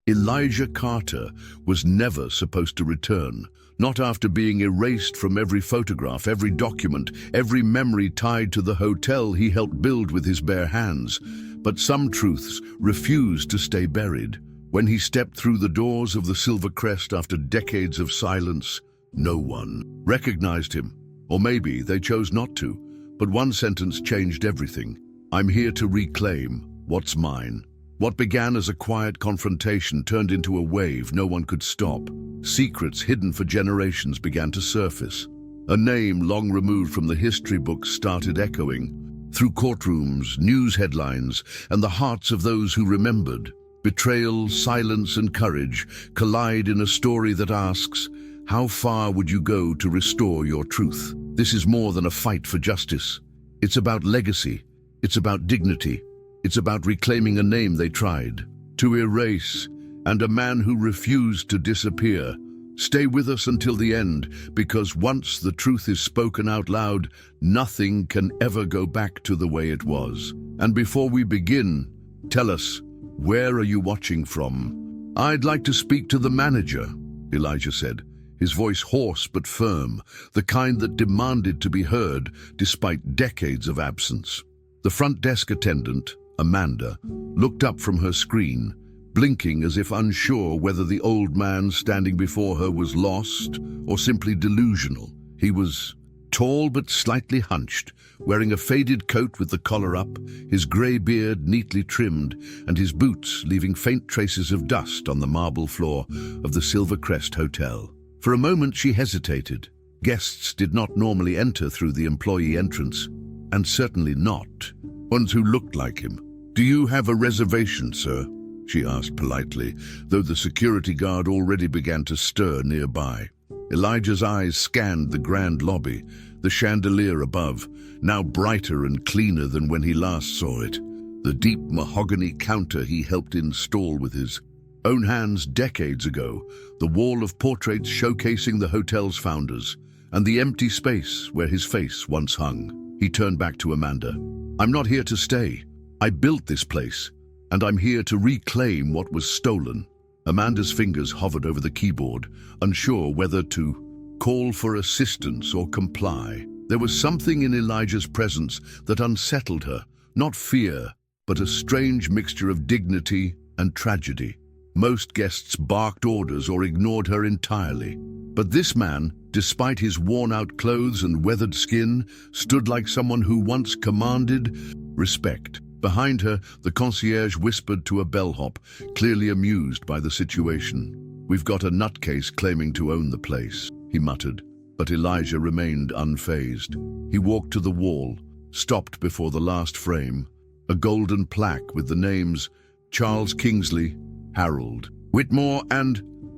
Elijah Carter was never supposed to return, not after being erased from every photograph, every document, every memory tied to the hotel he helped build with his bare hands. But some truths refused to stay buried. When he stepped through the doors of the Silver Crest after decades of silence, no one recognized him. Or maybe they chose not to. But one sentence changed everything. "I'm here to reclaim what's mine." What began as a quiet confrontation turned into a wave no one could stop. Secrets hidden for generations began to surface. A name long removed from the history books started echoing through courtrooms, news headlines, and the hearts of those who remembered. Betrayal, silence, and courage collide in a story that asks, how far would you go to restore your truth? This is more than a fight for justice. It's about legacy. It's about dignity. It's about reclaiming a name they tried to erase, and a man who refused to disappear. Stay with us until the end, because once the truth is spoken out loud, nothing can ever go back to the way it was. And before we begin, tell us, where are you watching from? "I'd like to speak to the manager," Elijah said, his voice hoarse but firm, the kind that demanded to be heard despite decades of absence. The front desk attendant, Amanda, looked up from her screen, blinking as if unsure whether the old man standing before her was lost or simply delusional. He was tall but slightly hunched, wearing a faded coat with the collar up, his grey beard neatly trimmed, and his boots leaving faint traces of dust on the marble floor of the Silver Crest Hotel. For a moment she hesitated. Guests did not normally enter through the employee entrance, and certainly not ones who looked like him. "Do you have a reservation, sir?" she asked politely, though the security guard already began to stir nearby. Elijah's eyes scanned the grand lobby, the chandelier above, now brighter and cleaner than when he last saw it, the deep mahogany counter he helped install with his own hands decades ago, the wall of portraits showcasing the hotel's founders, and the empty space where his face once hung. He turned back to Amanda. "I'm not here to stay. I built this place, and I'm here to reclaim what was stolen." Amanda's fingers hovered over the keyboard, unsure whether to call for assistance or comply. There was something in Elijah's presence that unsettled her, not fear, but a strange mixture of dignity and tragedy. Most guests barked orders or ignored her entirely. But this man, despite his worn-out clothes and weathered skin, stood like someone who once commanded respect. Behind her, the concierge whispered to a bellhop, clearly amused by the situation. "We've got a nutcase claiming to own the place," he muttered, but Elijah remained unfazed. He walked to the wall, stopped before the last frame, a golden plaque with the names Charles Kingsley, Harold Whitmore,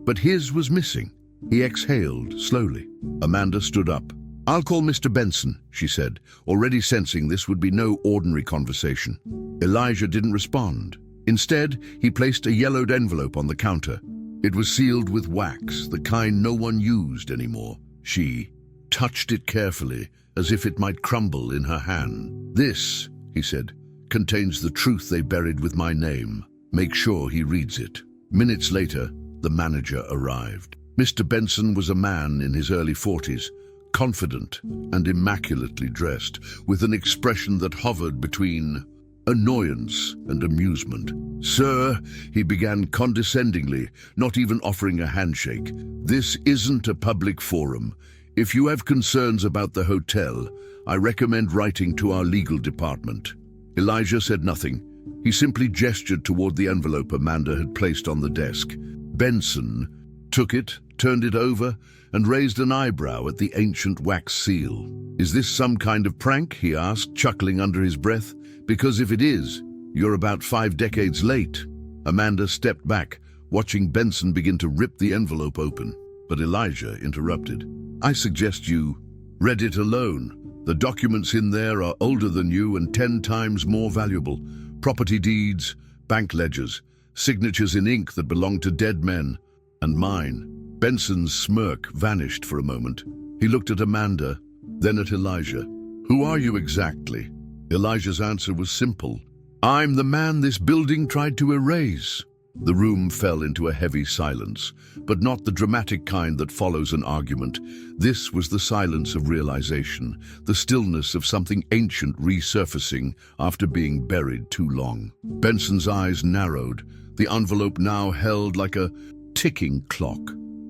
but his was missing. He exhaled slowly. Amanda stood up. "I'll call Mr. Benson," she said, already sensing this would be no ordinary conversation. Elijah didn't respond. Instead, he placed a yellowed envelope on the counter. It was sealed with wax, the kind no one used anymore. She touched it carefully, as if it might crumble in her hand. "This," he said, "contains the truth they buried with my name. Make sure he reads it." Minutes later, the manager arrived. Mr. Benson was a man in his early 40s, confident and immaculately dressed, with an expression that hovered between annoyance and amusement. "Sir," he began condescendingly, not even offering a handshake, "this isn't a public forum. If you have concerns about the hotel, I recommend writing to our legal department." Elijah said nothing. He simply gestured toward the envelope Amanda had placed on the desk. Benson took it, turned it over, and raised an eyebrow at the ancient wax seal. "Is this some kind of prank?" he asked, chuckling under his breath. "Because if it is, you're about 5 decades late." Amanda stepped back, watching Benson begin to rip the envelope open. But Elijah interrupted. "I suggest you read it alone. The documents in there are older than you and 10 times more valuable. Property deeds, bank ledgers, signatures in ink that belong to dead men, and mine." Benson's smirk vanished for a moment. He looked at Amanda, then at Elijah. "Who are you exactly?" Elijah's answer was simple. "I'm the man this building tried to erase." The room fell into a heavy silence, but not the dramatic kind that follows an argument. This was the silence of realization, the stillness of something ancient resurfacing after being buried too long. Benson's eyes narrowed, the envelope now held like a ticking clock.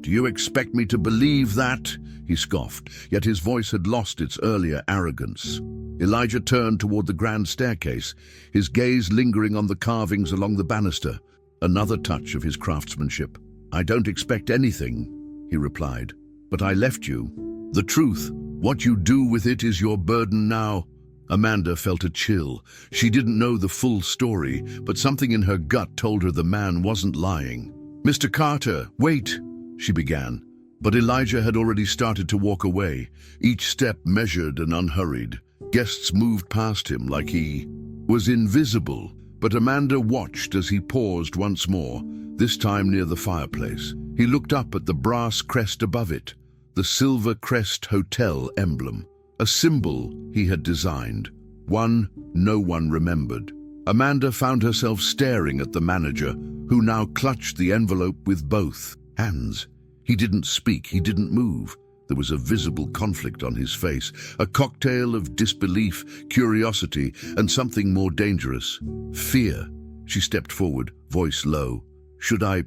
"Do you expect me to believe that?" he scoffed, yet his voice had lost its earlier arrogance. Elijah turned toward the grand staircase, his gaze lingering on the carvings along the banister. Another touch of his craftsmanship. "I don't expect anything," he replied, "but I left you. The truth, what you do with it is your burden now." Amanda felt a chill. She didn't know the full story, but something in her gut told her the man wasn't lying. "Mr. Carter, wait," she began. But Elijah had already started to walk away, each step measured and unhurried. Guests moved past him like he was invisible, but Amanda watched as he paused once more, this time near the fireplace. He looked up at the brass crest above it, the Silver Crest Hotel emblem, a symbol he had designed, one no one remembered. Amanda found herself staring at the manager, who now clutched the envelope with both hands. He didn't speak, he didn't move. There was a visible conflict on his face, a cocktail of disbelief, curiosity, and something more dangerous, fear. She stepped forward, voice low. Should I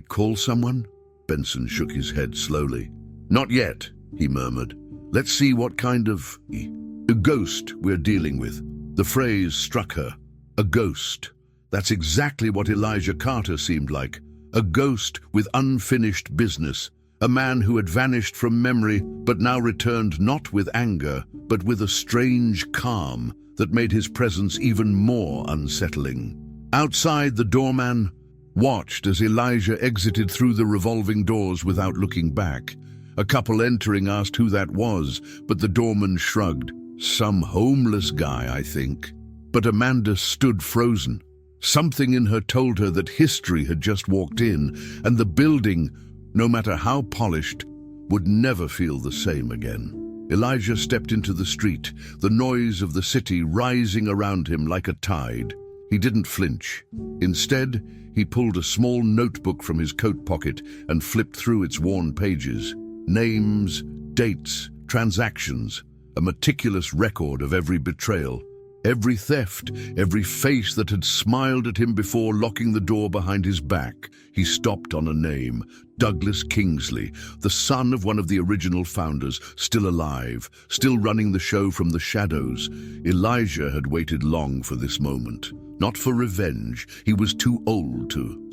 call someone?" Benson shook his head slowly. "Not yet," he murmured. "Let's see what kind of a ghost we're dealing with." The phrase struck her. A ghost. That's exactly what Elijah Carter seemed like. A ghost with unfinished business. A man who had vanished from memory, but now returned not with anger, but with a strange calm that made his presence even more unsettling. Outside, the doorman watched as Elijah exited through the revolving doors without looking back. A couple entering asked who that was, but the doorman shrugged. "Some homeless guy, I think." But Amanda stood frozen. Something in her told her that history had just walked in, and the building, no matter how polished, would never feel the same again. Elijah stepped into the street, the noise of the city rising around him like a tide. He didn't flinch. Instead, he pulled a small notebook from his coat pocket and flipped through its worn pages. Names, dates, transactions, a meticulous record of every betrayal. Every theft, every face that had smiled at him before locking the door behind his back. He stopped on a name, Douglas Kingsley, the son of one of the original founders, still alive, still running the show from the shadows. Elijah had waited long for this moment. Not for revenge, he was too old to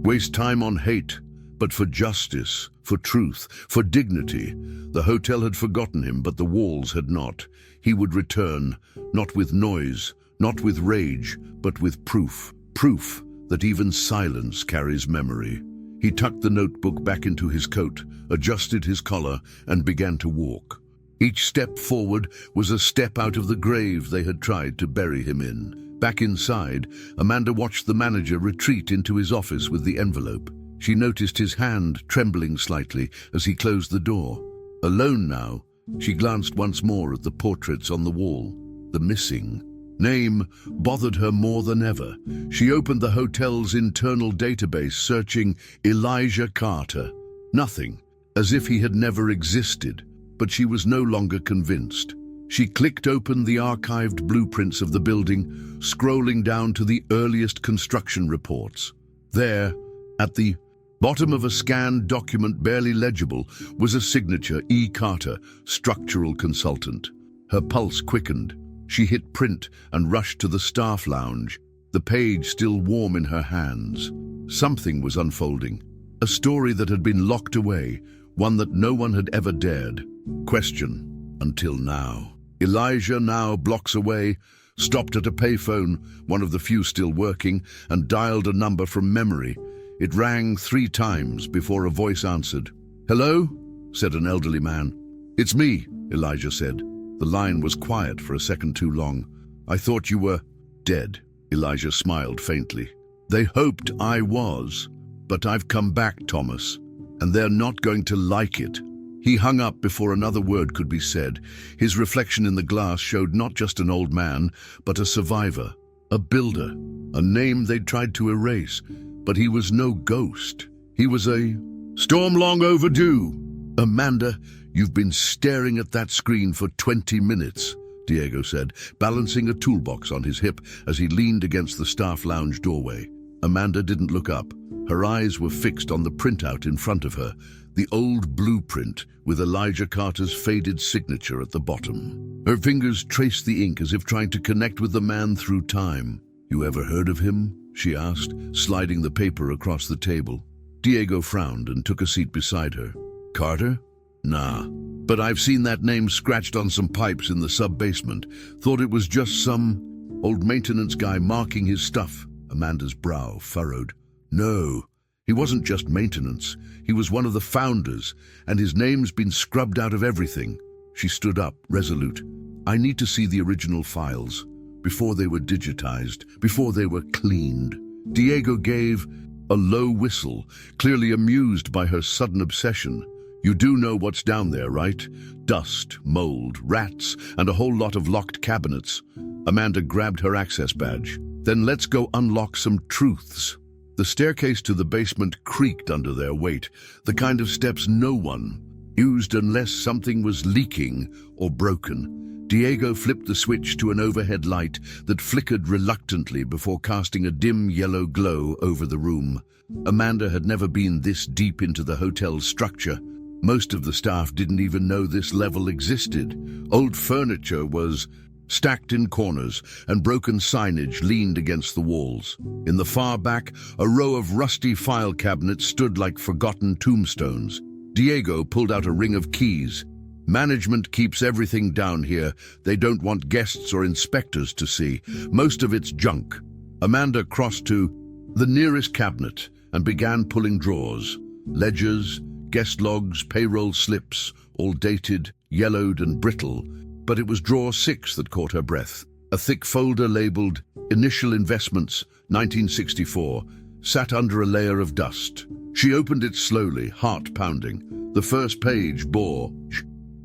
waste time on hate, but for justice, for truth, for dignity. The hotel had forgotten him, but the walls had not. He would return, not with noise, not with rage, but with proof. Proof that even silence carries memory. He tucked the notebook back into his coat, adjusted his collar, and began to walk. Each step forward was a step out of the grave they had tried to bury him in. Back inside, Amanda watched the manager retreat into his office with the envelope. She noticed his hand trembling slightly as he closed the door. Alone now, she glanced once more at the portraits on the wall. The missing name bothered her more than ever. She opened the hotel's internal database, searching Elijah Carter. Nothing, as if he had never existed, but she was no longer convinced. She clicked open the archived blueprints of the building, scrolling down to the earliest construction reports. There, at the bottom of a scanned document barely legible, was a signature, E. Carter, structural consultant. Her pulse quickened. She hit print and rushed to the staff lounge, the page still warm in her hands. Something was unfolding. A story that had been locked away, one that no one had ever dared question until now. Elijah, now blocks away, stopped at a payphone, one of the few still working, and dialed a number from memory. It rang 3 times before a voice answered. "Hello?" said an elderly man. "It's me," Elijah said. The line was quiet for a second too long. "I thought you were dead." Elijah smiled faintly. "They hoped I was, but I've come back, Thomas, and they're not going to like it." He hung up before another word could be said. His reflection in the glass showed not just an old man, but a survivor, a builder, a name they'd tried to erase, But he was no ghost. He was a storm long overdue. Amanda, you've been staring at that screen for 20 minutes, Diego said, balancing a toolbox on his hip as he leaned against the staff lounge doorway. Amanda didn't look up. Her eyes were fixed on the printout in front of her, the old blueprint with Elijah Carter's faded signature at the bottom. Her fingers traced the ink as if trying to connect with the man through time. "You ever heard of him?" she asked, sliding the paper across the table. Diego frowned and took a seat beside her. "Carter? Nah. But I've seen that name scratched on some pipes in the sub-basement. Thought it was just some old maintenance guy marking his stuff." Amanda's brow furrowed. "No, he wasn't just maintenance. He was one of the founders, and his name's been scrubbed out of everything." She stood up, resolute. "I need to see the original files, before they were digitized, before they were cleaned." Diego gave a low whistle, clearly amused by her sudden obsession. "You do know what's down there, right? Dust, mold, rats, and a whole lot of locked cabinets." Amanda grabbed her access badge. "Then let's go unlock some truths." The staircase to the basement creaked under their weight, the kind of steps no one used unless something was leaking or broken. Diego flipped the switch to an overhead light that flickered reluctantly before casting a dim yellow glow over the room. Amanda had never been this deep into the hotel's structure. Most of the staff didn't even know this level existed. Old furniture was stacked in corners, and broken signage leaned against the walls. In the far back, a row of rusty file cabinets stood like forgotten tombstones. Diego pulled out a ring of keys. "Management keeps everything down here. They don't want guests or inspectors to see. Most of it's junk." Amanda crossed to the nearest cabinet and began pulling drawers. Ledgers, guest logs, payroll slips, all dated, yellowed and brittle. But it was drawer 6 that caught her breath. A thick folder labeled Initial Investments, 1964, sat under a layer of dust. She opened it slowly, heart pounding. The first page bore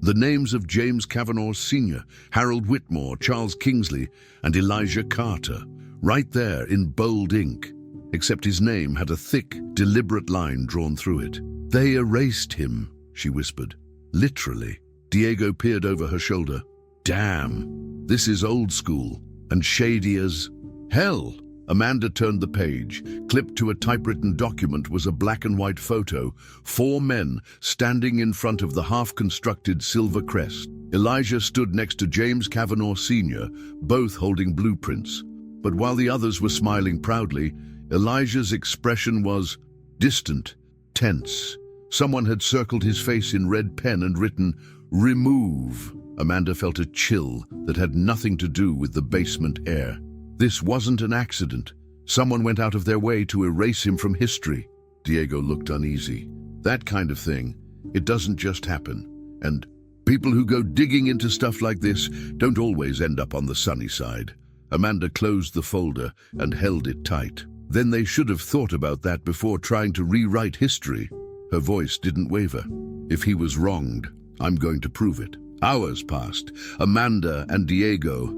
the names of James Kavanaugh Sr., Harold Whitmore, Charles Kingsley, and Elijah Carter, right there in bold ink. Except his name had a thick, deliberate line drawn through it. "They erased him," she whispered. "Literally." Diego peered over her shoulder. "Damn, this is old school and shady as hell." Amanda turned the page. Clipped to a typewritten document was a black and white photo. 4 men standing in front of the half-constructed silver crest. Elijah stood next to James Kavanaugh Sr., both holding blueprints. But while the others were smiling proudly, Elijah's expression was distant, tense. Someone had circled his face in red pen and written, "Remove." Amanda felt a chill that had nothing to do with the basement air. This wasn't an accident. Someone went out of their way to erase him from history. Diego looked uneasy. That kind of thing, it doesn't just happen. And people who go digging into stuff like this don't always end up on the sunny side. Amanda closed the folder and held it tight. Then they should have thought about that before trying to rewrite history. Her voice didn't waver. "If he was wronged, I'm going to prove it." Hours passed. Amanda and Diego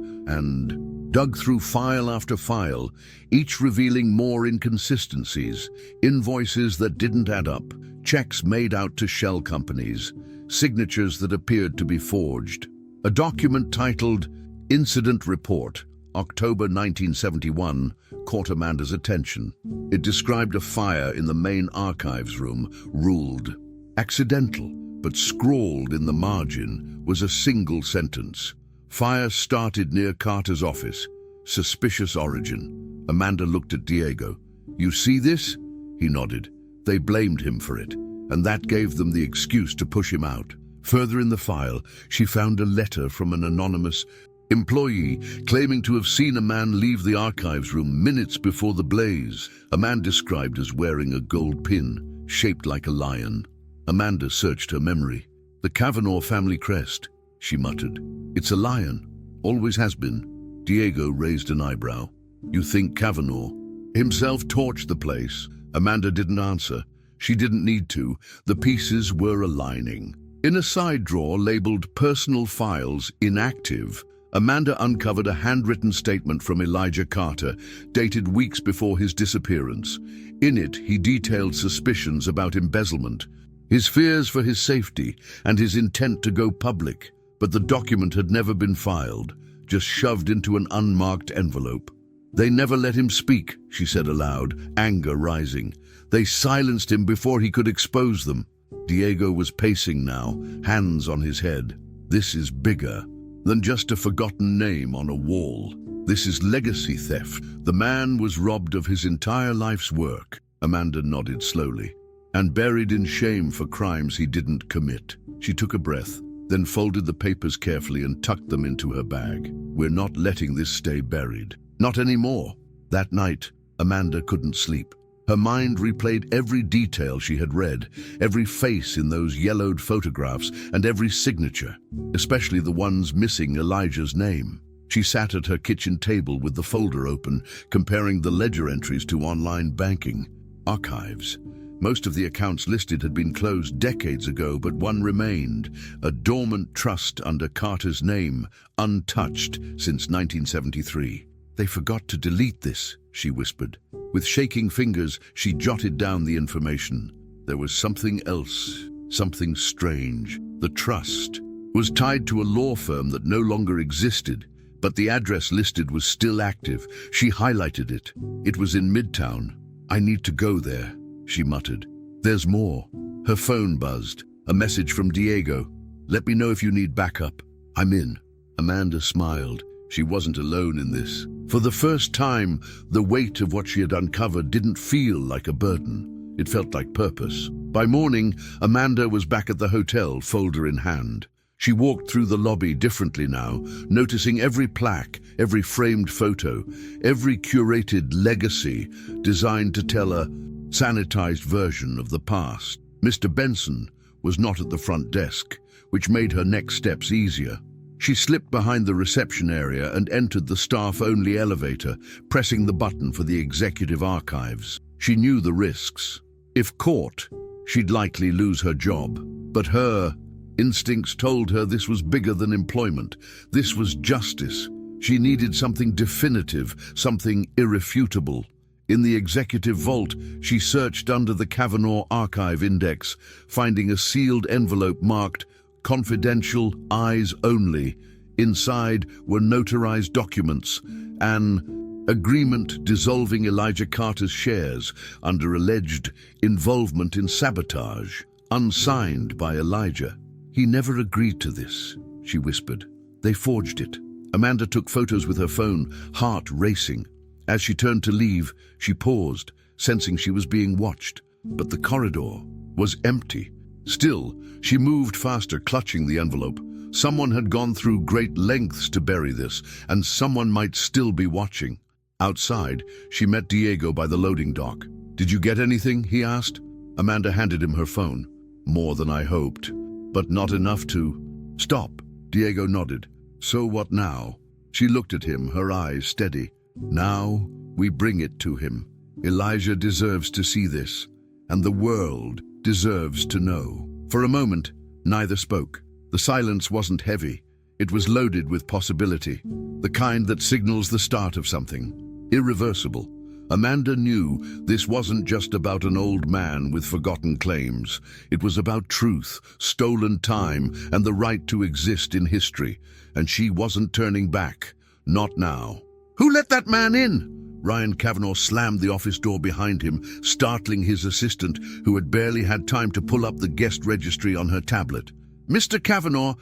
dug through file after file, each revealing more inconsistencies, invoices that didn't add up, checks made out to shell companies, signatures that appeared to be forged. A document titled Incident Report, October 1971, caught Amanda's attention. It described a fire in the main archives room, ruled accidental, but scrawled in the margin was a single sentence. "Fire started near Carter's office. Suspicious origin." Amanda looked at Diego. "You see this?" He nodded. They blamed him for it, and that gave them the excuse to push him out. Further in the file, she found a letter from an anonymous employee claiming to have seen a man leave the archives room minutes before the blaze. A man described as wearing a gold pin, shaped like a lion. Amanda searched her memory. "The Kavanaugh family crest," she muttered. "It's a lion. Always has been." Diego raised an eyebrow. "You think Kavanaugh himself torched the place?" Amanda didn't answer. She didn't need to. The pieces were aligning. In a side drawer labeled Personal Files Inactive, Amanda uncovered a handwritten statement from Elijah Carter, dated weeks before his disappearance. In it, he detailed suspicions about embezzlement, his fears for his safety, and his intent to go public. But the document had never been filed, just shoved into an unmarked envelope. "They never let him speak," she said aloud, anger rising. "They silenced him before he could expose them." Diego was pacing now, hands on his head. "This is bigger than just a forgotten name on a wall. This is legacy theft. The man was robbed of his entire life's work." Amanda nodded slowly. "And buried in shame for crimes he didn't commit." She took a breath, then folded the papers carefully and tucked them into her bag. "We're not letting this stay buried. Not anymore." That night, Amanda couldn't sleep. Her mind replayed every detail she had read, every face in those yellowed photographs, and every signature, especially the ones missing Elijah's name. She sat at her kitchen table with the folder open, comparing the ledger entries to online banking. Archives. Most of the accounts listed had been closed decades ago, but one remained, a dormant trust under Carter's name, untouched since 1973. "They forgot to delete this," she whispered. With shaking fingers, she jotted down the information. There was something else, something strange. The trust was tied to a law firm that no longer existed, but the address listed was still active. She highlighted it. It was in Midtown. "I need to go there," she muttered. "There's more." Her phone buzzed. A message from Diego. "Let me know if you need backup. I'm in." Amanda smiled. She wasn't alone in this. For the first time, the weight of what she had uncovered didn't feel like a burden. It felt like purpose. By morning, Amanda was back at the hotel, folder in hand. She walked through the lobby differently now, noticing every plaque, every framed photo, every curated legacy designed to tell a sanitized version of the past. Mr. Benson was not at the front desk, which made her next steps easier. She slipped behind the reception area and entered the staff-only elevator, pressing the button for the executive archives. She knew the risks. If caught, she'd likely lose her job. But her instincts told her this was bigger than employment. This was justice. She needed something definitive, something irrefutable. In the executive vault, she searched under the Kavanaugh Archive Index, finding a sealed envelope marked "Confidential, Eyes Only." Inside were notarized documents, an agreement dissolving Elijah Carter's shares under alleged involvement in sabotage, unsigned by Elijah. "He never agreed to this," she whispered. "They forged it." Amanda took photos with her phone, heart racing. As she turned to leave, she paused, sensing she was being watched. But the corridor was empty. Still, she moved faster, clutching the envelope. Someone had gone through great lengths to bury this, and someone might still be watching. Outside, she met Diego by the loading dock. "Did you get anything?" he asked. Amanda handed him her phone. "More than I hoped, but not enough to—" "Stop," Diego nodded. "So what now?" She looked at him, her eyes steady. "Now we bring it to him. Elijah deserves to see this, and the world deserves to know." For a moment, neither spoke. The silence wasn't heavy. It was loaded with possibility, the kind that signals the start of something irreversible. Amanda knew this wasn't just about an old man with forgotten claims. It was about truth, stolen time, and the right to exist in history. And she wasn't turning back. Not now. "Who let that man in?" Ryan Kavanaugh slammed the office door behind him, startling his assistant, who had barely had time to pull up the guest registry on her tablet. "Mr. Kavanaugh,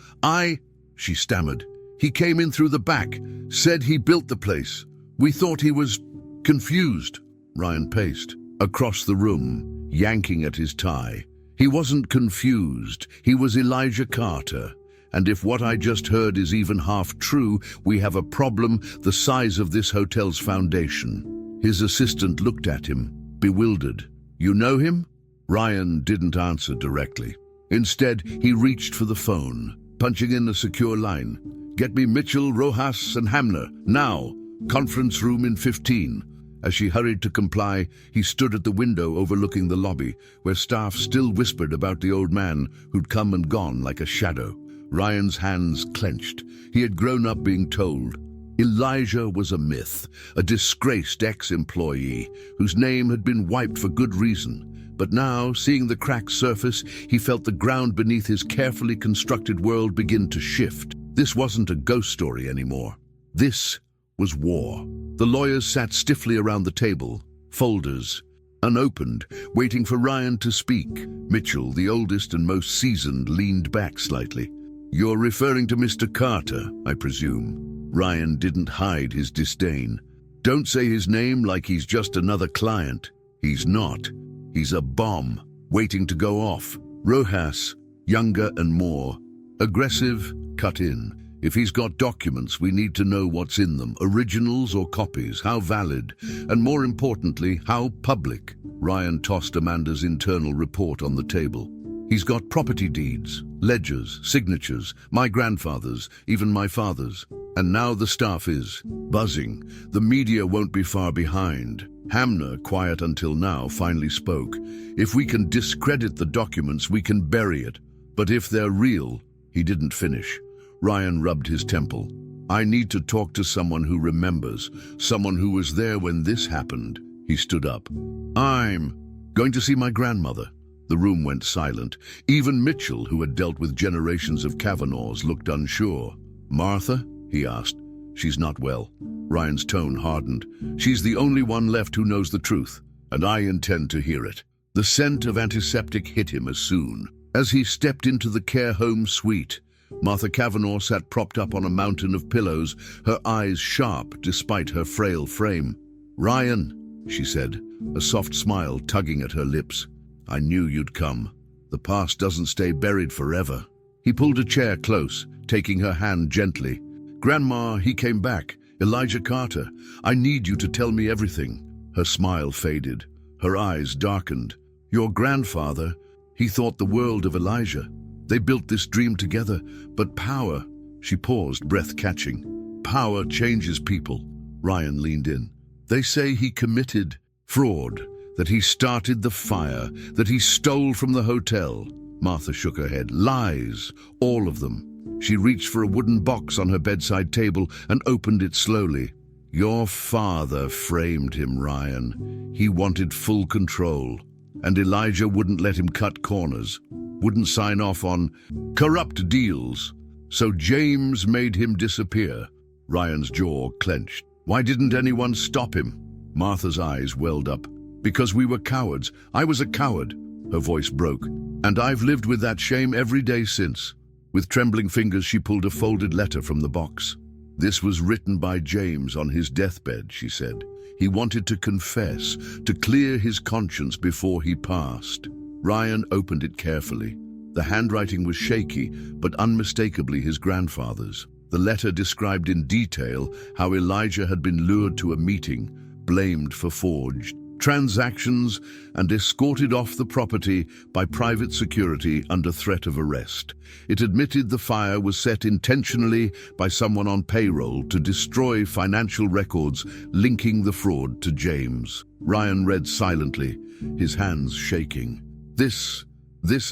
she stammered. "He came in through the back, said he built the place. We thought he was confused." Ryan paced across the room, yanking at his tie. "He wasn't confused. He was Elijah Carter. And if what I just heard is even half true, we have a problem the size of this hotel's foundation." His assistant looked at him, bewildered. "You know him?" Ryan didn't answer directly. Instead, he reached for the phone, punching in a secure line. "Get me Mitchell, Rojas, and Hamner, now. Conference room in 15. As she hurried to comply, he stood at the window overlooking the lobby, where staff still whispered about the old man who'd come and gone like a shadow. Ryan's hands clenched. He had grown up being told Elijah was a myth, a disgraced ex-employee whose name had been wiped for good reason. But now, seeing the cracks surface, he felt the ground beneath his carefully constructed world begin to shift. This wasn't a ghost story anymore. This was war. The lawyers sat stiffly around the table, folders unopened, waiting for Ryan to speak. Mitchell, the oldest and most seasoned, leaned back slightly. "You're referring to Mr. Carter, I presume." Ryan didn't hide his disdain. "Don't say his name like he's just another client. He's not. He's a bomb, waiting to go off. Rojas, younger and more. Aggressive, cut in. If he's got documents, we need to know what's in them, originals or copies, how valid, and more importantly, how public." Ryan tossed Amanda's internal report on the table. "He's got property deeds, ledgers, signatures, my grandfather's, even my father's. And now the staff is buzzing. The media won't be far behind." Hamner, quiet until now, finally spoke. "If we can discredit the documents, we can bury it. But if they're real..." He didn't finish. Ryan rubbed his temple. "I need to talk to someone who remembers, someone who was there when this happened." He stood up. "I'm going to see my grandmother." The room went silent. Even Mitchell, who had dealt with generations of Kavanaughs, looked unsure. "Martha?" he asked. "She's not well." Ryan's tone hardened. "She's the only one left who knows the truth, and I intend to hear it." The scent of antiseptic hit him as soon. As he stepped into the care home suite, Martha Cavanaugh sat propped up on a mountain of pillows, her eyes sharp despite her frail frame. "Ryan," she said, a soft smile tugging at her lips. "I knew you'd come. The past doesn't stay buried forever." He pulled a chair close, taking her hand gently. "Grandma, he came back. Elijah Carter. I need you to tell me everything." Her smile faded. Her eyes darkened. "Your grandfather, he thought the world of Elijah. They built this dream together, but power..." She paused, breath catching. "Power changes people." Ryan leaned in. "They say he committed fraud, that he started the fire, that he stole from the hotel." Martha shook her head. "Lies, all of them." She reached for a wooden box on her bedside table and opened it slowly. "Your father framed him, Ryan. He wanted full control. And Elijah wouldn't let him cut corners, wouldn't sign off on corrupt deals. So James made him disappear." Ryan's jaw clenched. "Why didn't anyone stop him?" Martha's eyes welled up. "Because we were cowards. I was a coward." Her voice broke. "And I've lived with that shame every day since." With trembling fingers, she pulled a folded letter from the box. "This was written by James on his deathbed," she said. "He wanted to confess, to clear his conscience before he passed." Ryan opened it carefully. The handwriting was shaky, but unmistakably his grandfather's. The letter described in detail how Elijah had been lured to a meeting, blamed for forged transactions, and escorted off the property by private security under threat of arrest. It admitted the fire was set intentionally by someone on payroll to destroy financial records linking the fraud to James. Ryan read silently, his hands shaking. This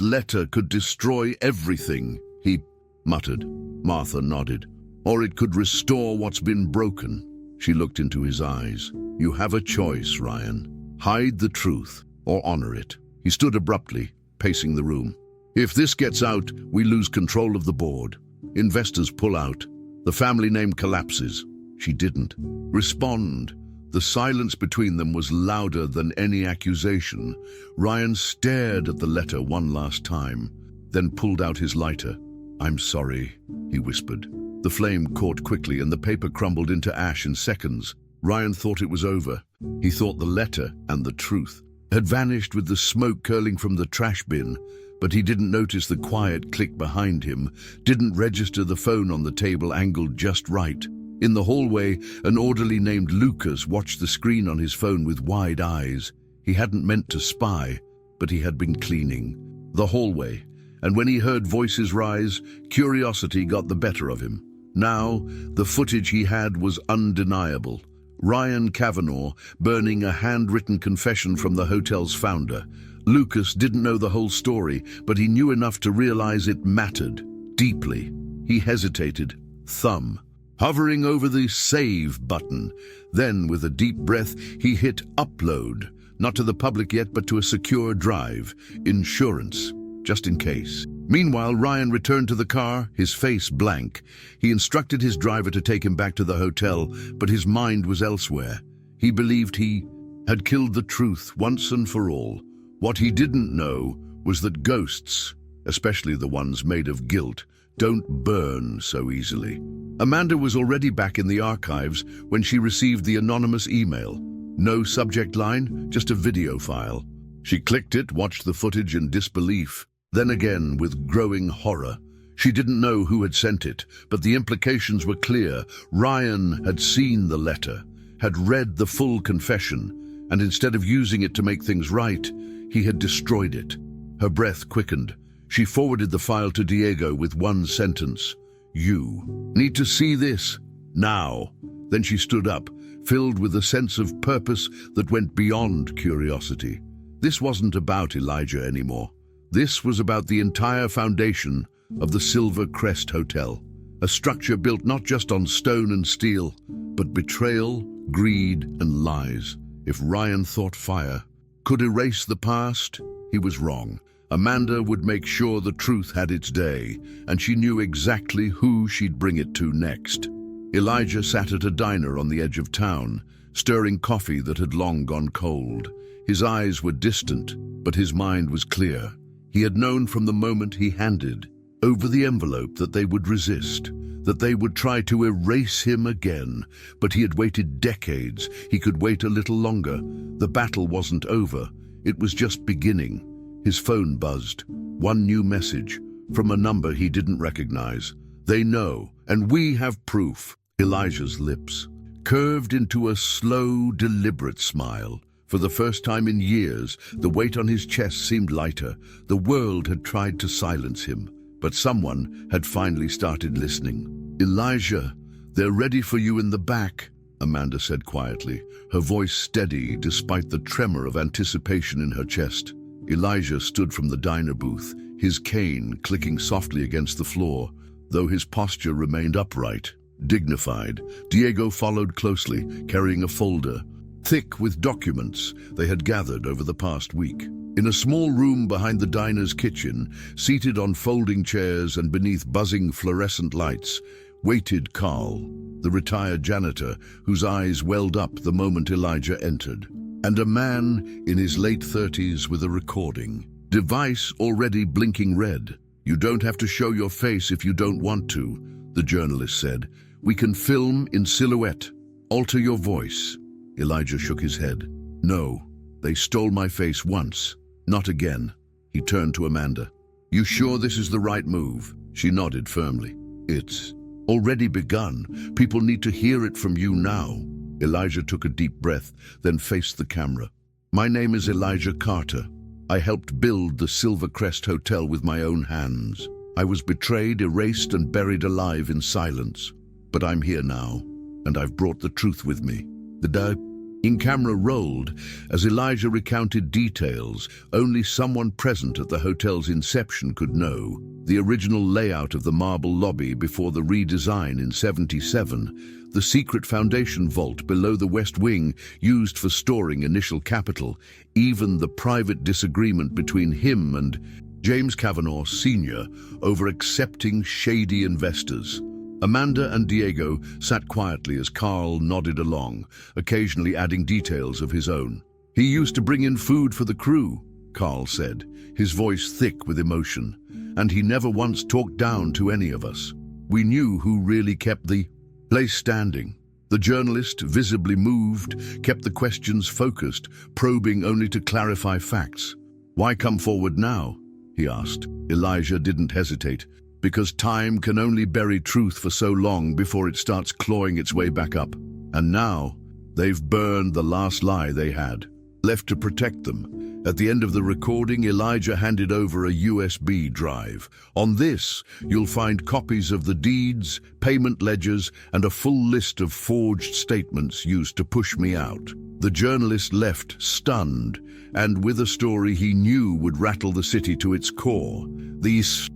letter could destroy everything," he muttered. Martha nodded. "Or it could restore what's been broken." She looked into his eyes. "You have a choice, Ryan. Hide the truth or honor it." He stood abruptly, pacing the room. "If this gets out, we lose control of the board. Investors pull out. The family name collapses." She didn't respond. The silence between them was louder than any accusation. Ryan stared at the letter one last time, then pulled out his lighter. "I'm sorry," he whispered. The flame caught quickly and the paper crumbled into ash in seconds. Ryan thought it was over. He thought the letter and the truth had vanished with the smoke curling from the trash bin, but he didn't notice the quiet click behind him, didn't register the phone on the table angled just right. In the hallway, an orderly named Lucas watched the screen on his phone with wide eyes. He hadn't meant to spy, but he had been cleaning the hallway, and when he heard voices rise, curiosity got the better of him. Now, the footage he had was undeniable. Ryan Cavanaugh burning a handwritten confession from the hotel's founder. Lucas didn't know the whole story, but he knew enough to realize it mattered. deeply. He hesitated, thumb hovering over the save button. Then, with a deep breath, he hit upload, not to the public yet, but to a secure drive. Insurance, just in case. Meanwhile, Ryan returned to the car, his face blank. He instructed his driver to take him back to the hotel, but his mind was elsewhere. He believed he had killed the truth once and for all. What he didn't know was that ghosts, especially the ones made of guilt, don't burn so easily. Amanda was already back in the archives when she received the anonymous email. No subject line, just a video file. She clicked it, watched the footage in disbelief, then again with growing horror. She didn't know who had sent it, but the implications were clear. Ryan had seen the letter, had read the full confession, and instead of using it to make things right, he had destroyed it. Her breath quickened. She forwarded the file to Diego with one sentence: "You need to see this, now." Then she stood up, filled with a sense of purpose that went beyond curiosity. This wasn't about Elijah anymore. This was about the entire foundation of the Silver Crest Hotel, a structure built not just on stone and steel, but betrayal, greed, and lies. If Ryan thought fire could erase the past, he was wrong. Amanda would make sure the truth had its day, and she knew exactly who she'd bring it to next. Elijah sat at a diner on the edge of town, stirring coffee that had long gone cold. His eyes were distant, but his mind was clear. He had known from the moment he handed over the envelope that they would resist, that they would try to erase him again. But he had waited decades. He could wait a little longer. The battle wasn't over. It was just beginning. His phone buzzed. One new message from a number he didn't recognize. "They know, and we have proof." Elijah's lips curved into a slow, deliberate smile. For the first time in years, the weight on his chest seemed lighter. The world had tried to silence him, but someone had finally started listening. "Elijah, they're ready for you in the back," Amanda said quietly, her voice steady despite the tremor of anticipation in her chest. Elijah stood from the diner booth, his cane clicking softly against the floor, though his posture remained upright, dignified. Diego followed closely, carrying a folder, thick with documents they had gathered over the past week. In a small room behind the diner's kitchen, seated on folding chairs and beneath buzzing fluorescent lights, waited Carl, the retired janitor, whose eyes welled up the moment Elijah entered, and a man in his late 30s with a recording device already blinking red. "You don't have to show your face if you don't want to," the journalist said. "We can film in silhouette. Alter your voice." Elijah shook his head. "No, they stole my face once. Not again." He turned to Amanda. "You sure this is the right move?" She nodded firmly. "It's already begun. People need to hear it from you now." Elijah took a deep breath, then faced the camera. "My name is Elijah Carter. I helped build the Silver Crest Hotel with my own hands. I was betrayed, erased, and buried alive in silence. But I'm here now, and I've brought the truth with me." The in-camera rolled as Elijah recounted details only someone present at the hotel's inception could know. The original layout of the marble lobby before the redesign in '77, the secret foundation vault below the West Wing used for storing initial capital, even the private disagreement between him and James Kavanaugh Sr. over accepting shady investors. Amanda and Diego sat quietly as Carl nodded along, occasionally adding details of his own. "He used to bring in food for the crew," Carl said, his voice thick with emotion, "and he never once talked down to any of us. We knew who really kept the place standing." The journalist, visibly moved, kept the questions focused, probing only to clarify facts. "Why come forward now?" he asked. Elijah didn't hesitate. "Because time can only bury truth for so long before it starts clawing its way back up. And now, they've burned the last lie they had, left to protect them." At the end of the recording, Elijah handed over a USB drive. "On this, you'll find copies of the deeds, payment ledgers, and a full list of forged statements used to push me out." The journalist left stunned, and with a story he knew would rattle the city to its core. These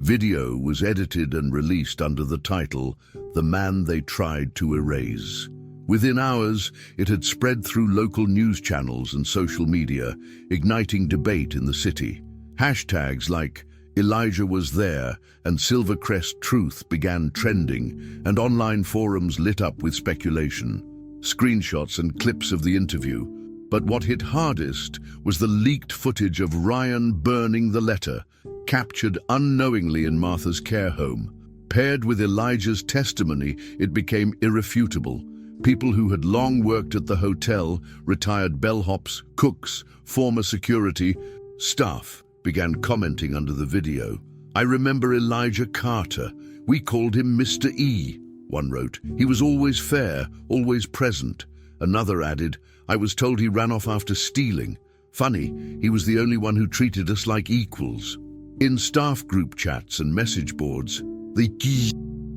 Video was edited and released under the title, "The Man They Tried to Erase." Within hours, it had spread through local news channels and social media, igniting debate in the city. Hashtags like "Elijah was there" and "Silvercrest Truth" began trending, and online forums lit up with speculation, screenshots and clips of the interview. But what hit hardest was the leaked footage of Ryan burning the letter, captured unknowingly in Martha's care home. Paired with Elijah's testimony, it became irrefutable. People who had long worked at the hotel, retired bellhops, cooks, former security staff, began commenting under the video. "I remember Elijah Carter. We called him Mr. E," one wrote. "He was always fair, always present." Another added, "I was told he ran off after stealing. Funny, he was the only one who treated us like equals." In staff group chats and message boards, the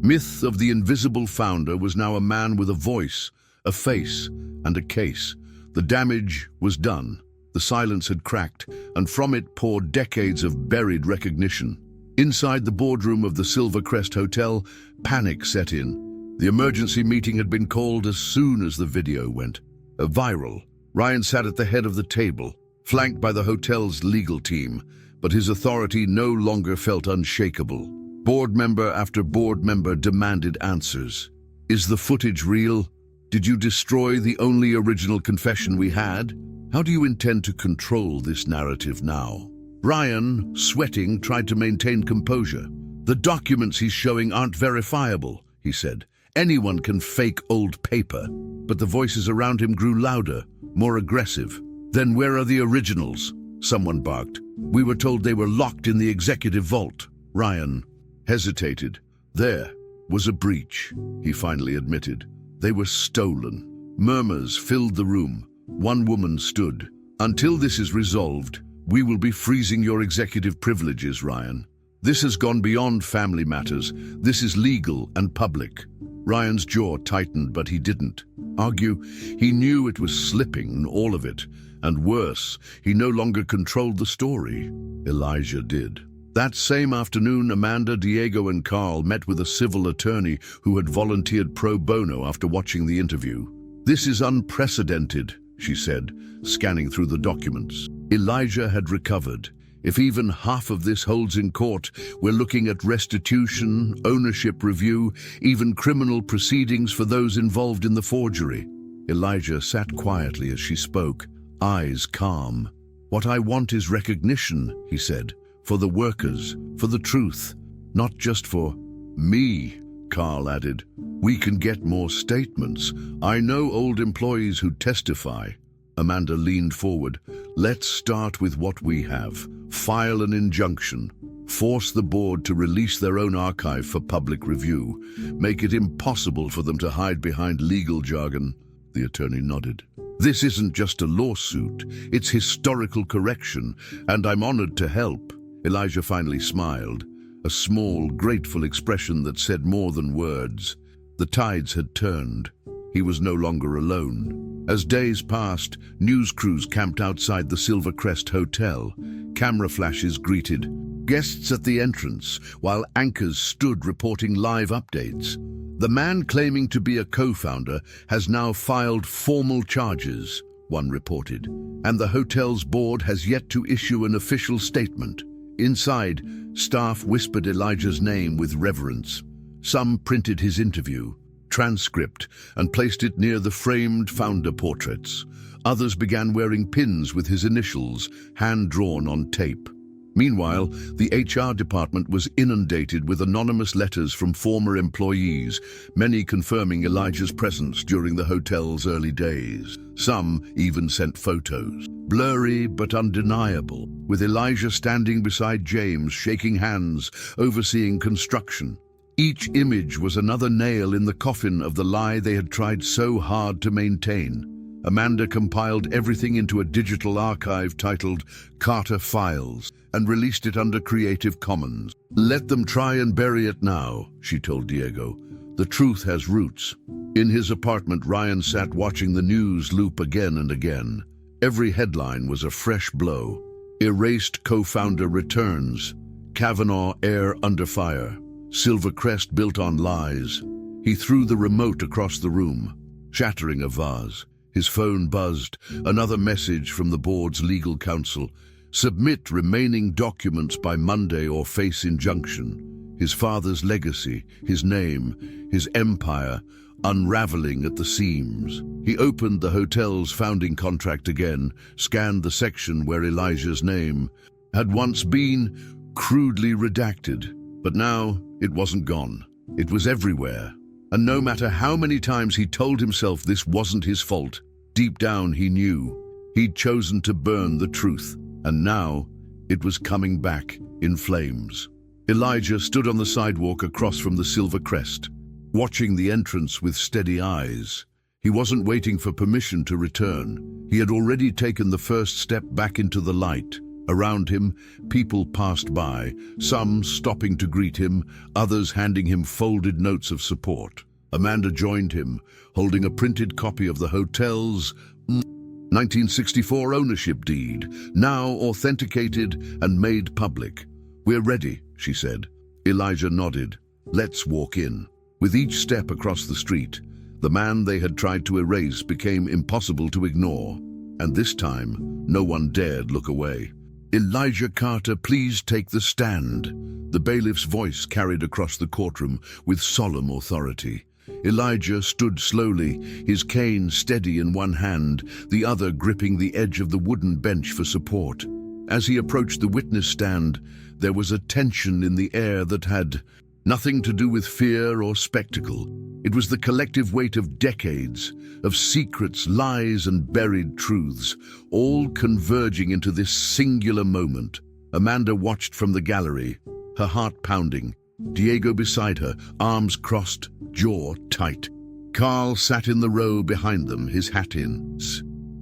myth of the invisible founder was now a man with a voice, a face, and a case. The damage was done. The silence had cracked, and from it poured decades of buried recognition. Inside the boardroom of the Silvercrest Hotel, panic set in. The emergency meeting had been called as soon as the video went viral. Ryan sat at the head of the table, flanked by the hotel's legal team, but his authority no longer felt unshakable. Board member after board member demanded answers. "Is the footage real? Did you destroy the only original confession we had? How do you intend to control this narrative now?" Ryan, sweating, tried to maintain composure. "The documents he's showing aren't verifiable," he said. "Anyone can fake old paper." But the voices around him grew louder, more aggressive. "Then where are the originals?" someone barked. "We were told they were locked in the executive vault." Ryan hesitated. "There was a breach," he finally admitted. "They were stolen." Murmurs filled the room. One woman stood. "Until this is resolved, we will be freezing your executive privileges, Ryan. This has gone beyond family matters. This is legal and public." Ryan's jaw tightened, but he didn't argue. He knew it was slipping, all of it. And worse, he no longer controlled the story. Elijah did. That same afternoon, Amanda, Diego, and Carl met with a civil attorney who had volunteered pro bono after watching the interview. "This is unprecedented," she said, scanning through the documents. "Elijah had recovered. If even half of this holds in court, we're looking at restitution, ownership review, even criminal proceedings for those involved in the forgery." Elijah sat quietly as she spoke, eyes calm. "What I want is recognition," he said, "for the workers, for the truth, not just for me," Carl added. "We can get more statements. I know old employees who testify." Amanda leaned forward. "Let's start with what we have. File an injunction. Force the board to release their own archive for public review. Make it impossible for them to hide behind legal jargon." The attorney nodded. "This isn't just a lawsuit. It's historical correction, and I'm honored to help." Elijah finally smiled, a small, grateful expression that said more than words. The tides had turned. He was no longer alone. As days passed, news crews camped outside the Silvercrest Hotel. Camera flashes greeted guests at the entrance, while anchors stood reporting live updates. "The man claiming to be a co-founder has now filed formal charges," one reported, "and the hotel's board has yet to issue an official statement." Inside, staff whispered Elijah's name with reverence. Some printed his interview, transcript, and placed it near the framed founder portraits. Others began wearing pins with his initials, hand-drawn on tape. Meanwhile, the HR department was inundated with anonymous letters from former employees, many confirming Elijah's presence during the hotel's early days. Some even sent photos, blurry but undeniable, with Elijah standing beside James, shaking hands, overseeing construction. Each image was another nail in the coffin of the lie they had tried so hard to maintain. Amanda compiled everything into a digital archive titled Carter Files and released it under Creative Commons. "Let them try and bury it now," she told Diego. "The truth has roots." In his apartment, Ryan sat watching the news loop again and again. Every headline was a fresh blow. "Erased co-founder returns. Kavanaugh heir under fire. Silvercrest built on lies. He threw the remote across the room, shattering a vase. His phone buzzed. Another message from the board's legal counsel. Submit remaining documents by Monday or face injunction. His father's legacy, his name, his empire, unraveling at the seams. He opened the hotel's founding contract again, scanned the section where Elijah's name had once been crudely redacted. But now it wasn't gone. It was everywhere. And no matter how many times he told himself this wasn't his fault, deep down he knew he'd chosen to burn the truth. And now it was coming back in flames. Elijah stood on the sidewalk across from the Silvercrest, watching the entrance with steady eyes. He wasn't waiting for permission to return. He had already taken the first step back into the light. Around him, people passed by, some stopping to greet him, others handing him folded notes of support. Amanda joined him, holding a printed copy of the hotel's 1964 ownership deed, now authenticated and made public. "We're ready," she said. Elijah nodded. "Let's walk in." With each step across the street, the man they had tried to erase became impossible to ignore. And this time, no one dared look away. "Elijah Carter, please take the stand." The bailiff's voice carried across the courtroom with solemn authority. Elijah stood slowly, his cane steady in one hand, the other gripping the edge of the wooden bench for support. As he approached the witness stand, there was a tension in the air that had nothing to do with fear or spectacle. It was the collective weight of decades, of secrets, lies, and buried truths, all converging into this singular moment. Amanda watched from the gallery, her heart pounding. Diego beside her, arms crossed, jaw tight. Carl sat in the row behind them, his hat in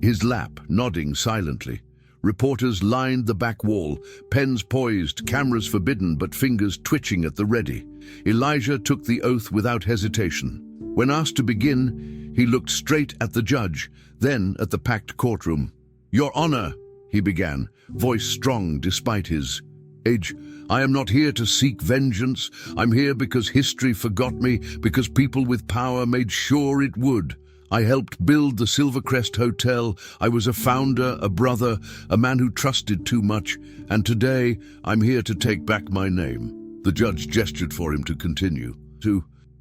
his lap, nodding silently. Reporters lined the back wall, pens poised, cameras forbidden, but fingers twitching at the ready. Elijah took the oath without hesitation. When asked to begin, he looked straight at the judge, then at the packed courtroom. "Your Honor," he began, voice strong despite his age, "I am not here to seek vengeance. I'm here because history forgot me, because people with power made sure it would. I helped build the Silvercrest Hotel. I was a founder, a brother, a man who trusted too much, and today I'm here to take back my name." The judge gestured for him to continue.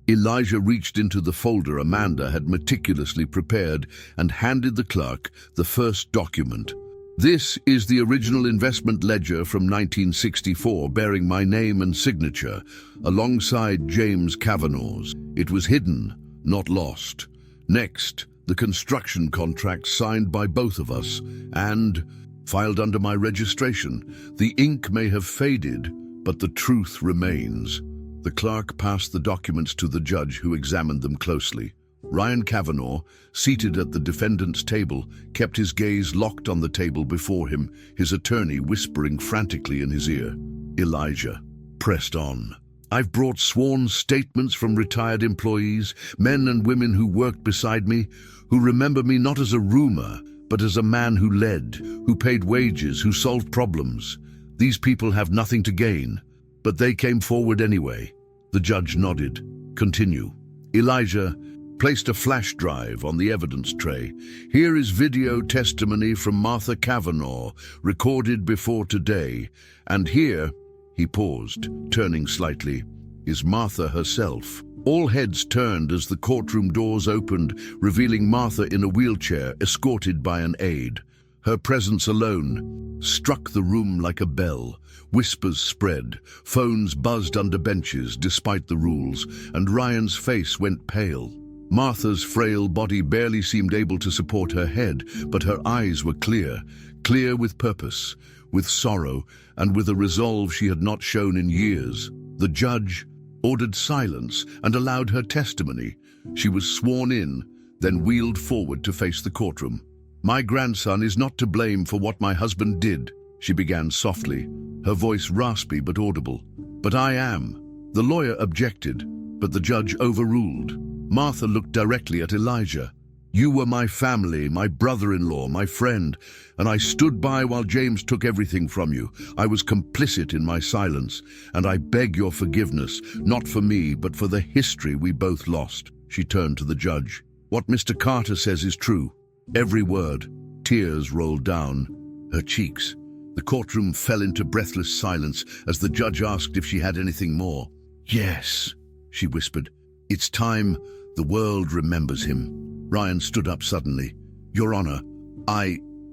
Elijah reached into the folder Amanda had meticulously prepared and handed the clerk the first document. "This is the original investment ledger from 1964, bearing my name and signature, alongside James Kavanaugh's. It was hidden, not lost. Next, the construction contract signed by both of us and filed under my registration. The ink may have faded, but the truth remains." The clerk passed the documents to the judge, who examined them closely. Ryan Kavanaugh, seated at the defendant's table, kept his gaze locked on the table before him, his attorney whispering frantically in his ear. Elijah pressed on. "I've brought sworn statements from retired employees, men and women who worked beside me, who remember me not as a rumor, but as a man who led, who paid wages, who solved problems. These people have nothing to gain, but they came forward anyway." The judge nodded. "Continue." Elijah placed a flash drive on the evidence tray. "Here is video testimony from Martha Kavanaugh, recorded before today. And here," he paused, turning slightly, "is Martha herself." All heads turned as the courtroom doors opened, revealing Martha in a wheelchair, escorted by an aide. Her presence alone struck the room like a bell. Whispers spread, phones buzzed under benches despite the rules, and Ryan's face went pale. Martha's frail body barely seemed able to support her head, but her eyes were clear, clear with purpose, with sorrow, and with a resolve she had not shown in years. The judge ordered silence and allowed her testimony. She was sworn in, then wheeled forward to face the courtroom. "My grandson is not to blame for what my husband did," she began softly, her voice raspy but audible. "But I am." The lawyer objected, but the judge overruled. Martha looked directly at Elijah. You were my family, my brother-in-law, my friend, and I stood by while James took everything from you. I was complicit in my silence, and I beg your forgiveness, not for me, but for the history we both lost." She turned to the judge. "What Mr. Carter says is true. Every word." Tears rolled down her cheeks. The courtroom fell into breathless silence as the judge asked if she had anything more. "Yes," she whispered. "It's time the world remembers him." Ryan stood up suddenly. "Your Honor,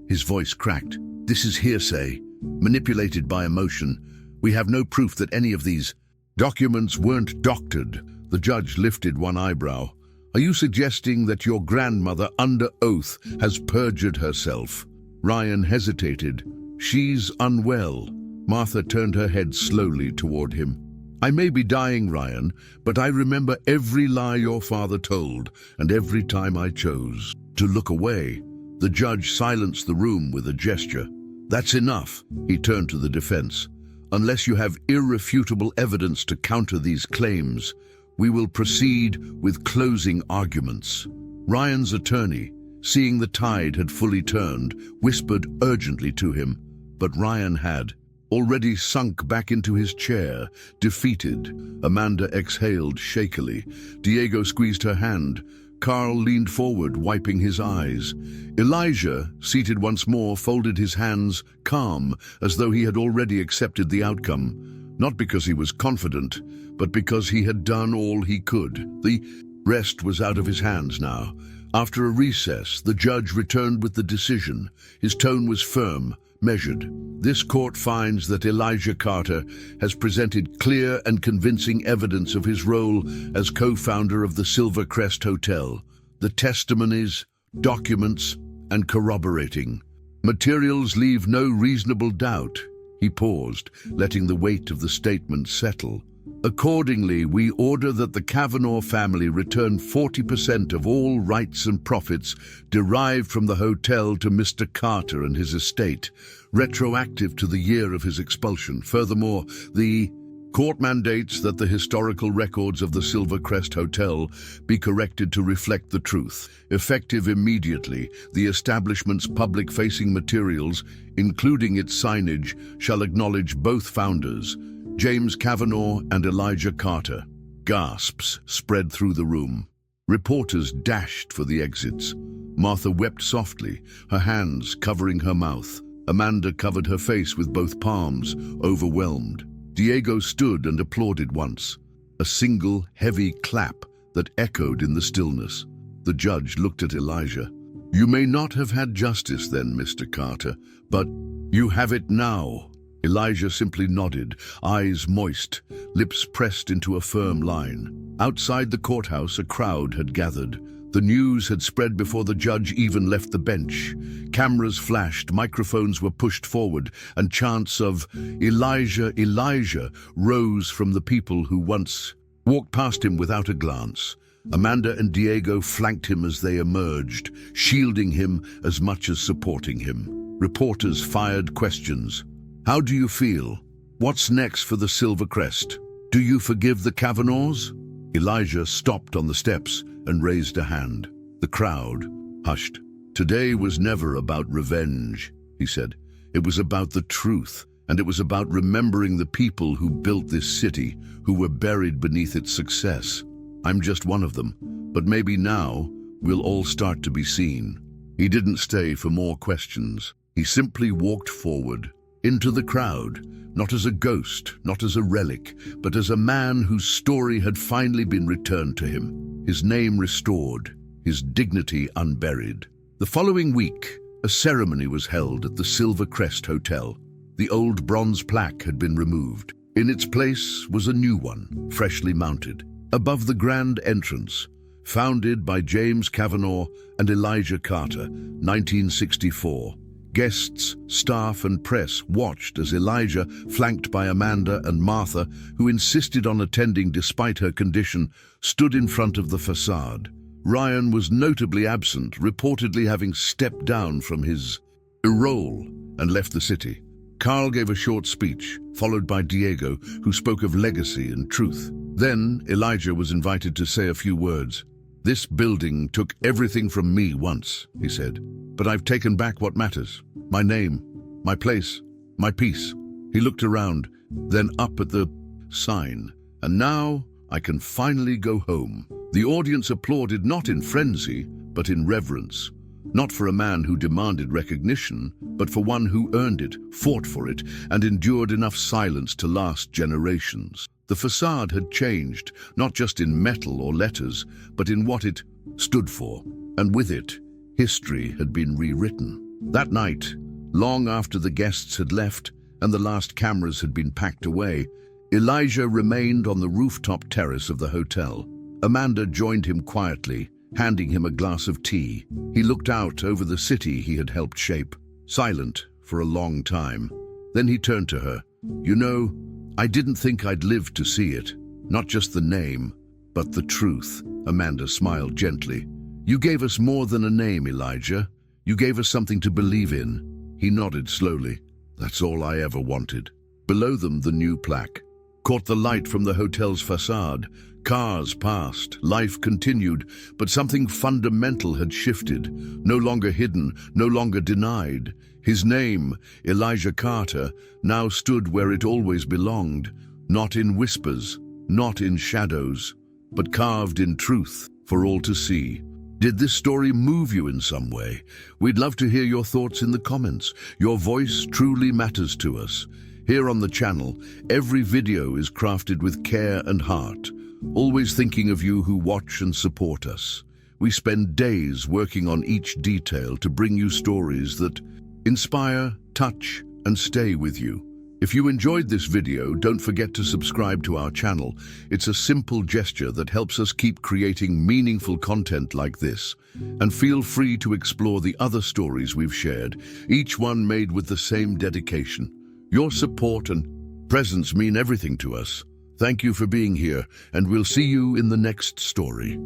His voice cracked. "This is hearsay, manipulated by emotion. We have no proof that any of these documents weren't doctored." The judge lifted one eyebrow. "Are you suggesting that your grandmother, under oath, has perjured herself?" Ryan hesitated. "She's unwell." Martha turned her head slowly toward him. "I may be dying, Ryan, but I remember every lie your father told, and every time I chose to look away." The judge silenced the room with a gesture. "That's enough," he turned to the defense. "Unless you have irrefutable evidence to counter these claims, we will proceed with closing arguments." Ryan's attorney, seeing the tide had fully turned, whispered urgently to him, but Ryan had already sunk back into his chair, defeated. Amanda exhaled shakily. Diego squeezed her hand. Carl leaned forward, wiping his eyes. Elijah, seated once more, folded his hands, calm, as though he had already accepted the outcome, not because he was confident, but because he had done all he could. The rest was out of his hands now. After a recess, the judge returned with the decision. His tone was firm, measured. "This court finds that Elijah Carter has presented clear and convincing evidence of his role as co-founder of the Silvercrest Hotel. The testimonies, documents, and corroborating materials leave no reasonable doubt." He paused, letting the weight of the statement settle. "Accordingly, we order that the Kavanaugh family return 40% of all rights and profits derived from the hotel to Mr. Carter and his estate, retroactive to the year of his expulsion. Furthermore, the court mandates that the historical records of the Silvercrest Hotel be corrected to reflect the truth. Effective immediately, the establishment's public-facing materials, including its signage, shall acknowledge both founders, James Kavanaugh and Elijah Carter." Gasps spread through the room. Reporters dashed for the exits. Martha wept softly, her hands covering her mouth. Amanda covered her face with both palms, overwhelmed. Diego stood and applauded once, a single heavy clap that echoed in the stillness. The judge looked at Elijah. "You may not have had justice then, Mr. Carter, but you have it now." Elijah simply nodded, eyes moist, lips pressed into a firm line. Outside the courthouse, a crowd had gathered. The news had spread before the judge even left the bench. Cameras flashed, microphones were pushed forward, and chants of "Elijah, Elijah" rose from the people who once walked past him without a glance. Amanda and Diego flanked him as they emerged, shielding him as much as supporting him. Reporters fired questions. "How do you feel? What's next for the Silvercrest? Do you forgive the Kavanaughs?" Elijah stopped on the steps and raised a hand. The crowd hushed. "Today was never about revenge," he said. "It was about the truth, and it was about remembering the people who built this city, who were buried beneath its success. I'm just one of them, but maybe now we'll all start to be seen." He didn't stay for more questions. He simply walked forward, into the crowd, not as a ghost, not as a relic, but as a man whose story had finally been returned to him, his name restored, his dignity unburied. The following week, a ceremony was held at the Silvercrest Hotel. The old bronze plaque had been removed. In its place was a new one, freshly mounted, above the grand entrance, founded by James Kavanaugh and Elijah Carter, 1964. Guests, staff, and press watched as Elijah, flanked by Amanda and Martha, who insisted on attending despite her condition, stood in front of the facade. Ryan was notably absent, reportedly having stepped down from his role and left the city. Carl gave a short speech, followed by Diego, who spoke of legacy and truth. Then Elijah was invited to say a few words. "This building took everything from me once," he said, "but I've taken back what matters. My name, my place, my peace." He looked around, then up at the sign. "And now I can finally go home." The audience applauded not in frenzy, but in reverence. Not for a man who demanded recognition, but for one who earned it, fought for it, and endured enough silence to last generations. The facade had changed, not just in metal or letters, but in what it stood for. And with it, history had been rewritten. That night, long after the guests had left and the last cameras had been packed away, Elijah remained on the rooftop terrace of the hotel. Amanda joined him quietly, handing him a glass of tea. He looked out over the city he had helped shape, silent for a long time. Then he turned to her. "You know, I didn't think I'd live to see it. Not just the name, but the truth." Amanda smiled gently. "You gave us more than a name, Elijah. You gave us something to believe in." He nodded slowly. "That's all I ever wanted." Below them, the new plaque caught the light from the hotel's facade. Cars passed, life continued, but something fundamental had shifted. No longer hidden, no longer denied. His name, Elijah Carter, now stood where it always belonged, not in whispers, not in shadows, but carved in truth for all to see. Did this story move you in some way? We'd love to hear your thoughts in the comments. Your voice truly matters to us. Here on the channel, every video is crafted with care and heart, always thinking of you who watch and support us. We spend days working on each detail to bring you stories that inspire, touch, and stay with you. If you enjoyed this video, don't forget to subscribe to our channel. It's a simple gesture that helps us keep creating meaningful content like this. And feel free to explore the other stories we've shared, each one made with the same dedication. Your support and presence mean everything to us. Thank you for being here, and we'll see you in the next story.